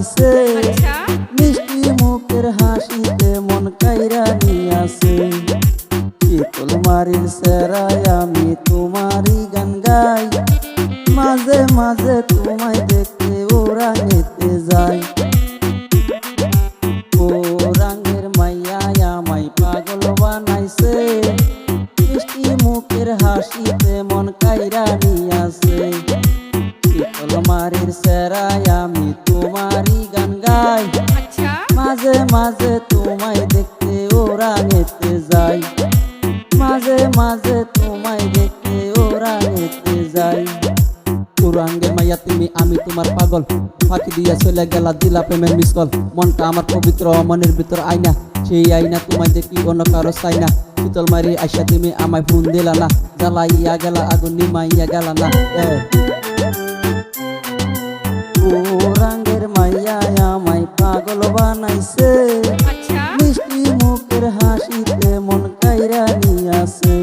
বানাইছে, মিষ্টি মুখের হাসিতে মন কাইরা নিয়াছে। শীতল মারির সেরায় আমি তোমারই গান গাই, মাঝে মাঝে তোমায় দেখতে ও রাঙেতে যাই। ও রাঙের মাইয়া আমায় পাগল বানাইছে, মিষ্টি মুখের হাসিতে মন কাইরা নিয়াছে। শীতল মারির সেরায় আমি তোমারই গান গাই, মাঝে মাঝে তোমায় দেখতে ও রাঙেতে যাই, মাঝে মাঝে তোমায় দেখতে ও রাঙেতে যাই। পুরাঙ্গের মাইয়া তুমি আমি তোমার পাগল, ফাঁকি দিয়া চলে গেলা দিলা প্রেমের মিসকল। মনটা আমার পবিত্র মনের ভিতর আইনা, সেই আইনা তোমায় দেখি অন্য কারো চাই না। শীতল মারি আইসা তুমি আমায় ফোন দিলা না, জ্বালাইয়া গেলা আগুন নিমাইয়া গেলা না। পুরাঙ্গের মাইয়া আমায় পাগল বানাইছে, মিষ্টি মুখের হাসিতে মন কাইরা নিয়াছে।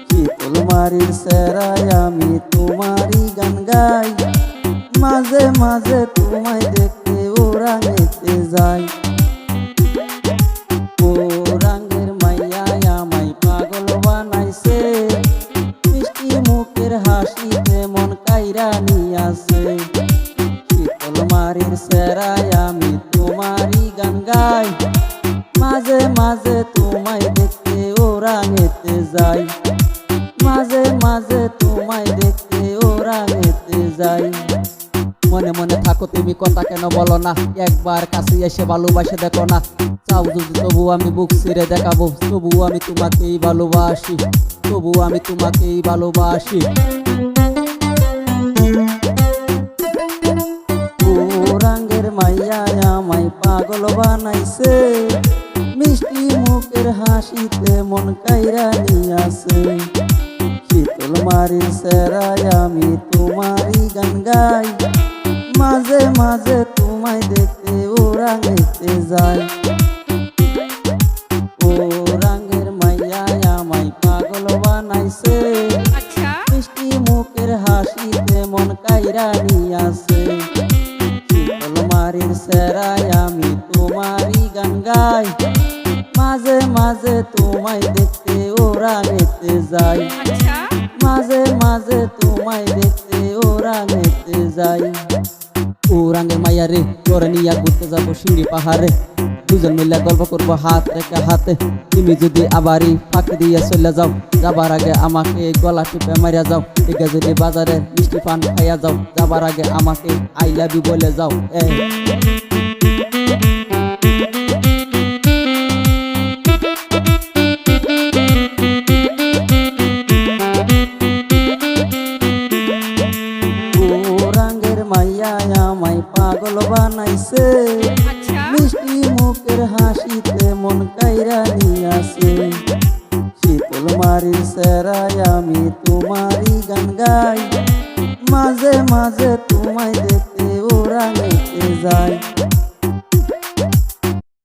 শীতল মারির সেরায় আমি তোমারই গান গাই, মাঝে মাঝে তোমায় দেখতে ও রাঙেতে যাই। ও রাঙের মাইয়া আমায় পাগল বানাইছে, মিষ্টি মুখের হাসিতে মন কাইরা নিয়াছে। শীতল মারির সেরায় আমি তোমারই গান গাই, মাঝে মাঝে তোমায় দেখতে ও রাঙেতে যাই, মাঝে মাঝে তোমায় দেখতে ও রাঙেতে যাই। মনে মনে থাকো তুমি কথা কেন বলো না, একবার কাছে এসে ভালোবাসে দেখো না। চাও যদি তবু আমি বুক ছিঁড়ে দেখাবো, তবু আমি তোমাকেই ভালোবাসি, তবু আমি তোমাকেই ভালোবাসি। রাঙের মাইয়া আমায় পাগল বানাইছে, মিষ্টি মুখের হাসিতে মন কাইরা নিয়াছে। শীতল মারির সেরায় আমি তোমারই গান গাই, মাঝে মাঝে তোমায় দেখতে ও রাঙেতে যাই। ও রাঙের মাইয়া আমায় পাগল বানাইছে, মিষ্টি মুখের হাসিতে মন কাইরা নিয়াছে। শীতল মারির সেরায় আমি তোমারই গান গাই, মাঝে মাঝে তোমায় দেখতে ও রাঙেতে যাই, মাঝে মাঝে তোমায় দেখতে ও রাঙেতে যাই। ও রাঙের মাইয়া রে তোরে নিয়া ঘুরতে যাবো শিউরি পাহাড়ে, দুজন মিলে গল্প করবো হাত রেখে হাতে। তুমি যদি আবারই ফাঁকি দিয়ে চলে যাও, যাবার আগে আমাকে গলা টিপে মারিয়া যাও। ঠিক যদি বাজারে মিষ্টি পান খাইয়া যাও, যাবার আগে আমাকে আই লাভ ইউ বলে যাও। মাইয়া আমায় পাগল বানাইছে, মিষ্টি মুখের হাসিতে মন কাইরা নিয়াছে। শীতল মারির সেরায় আমি তোমারই গান গাই, মাঝে মাঝে তোমায় দেখতে ও রাঙেতে যাই।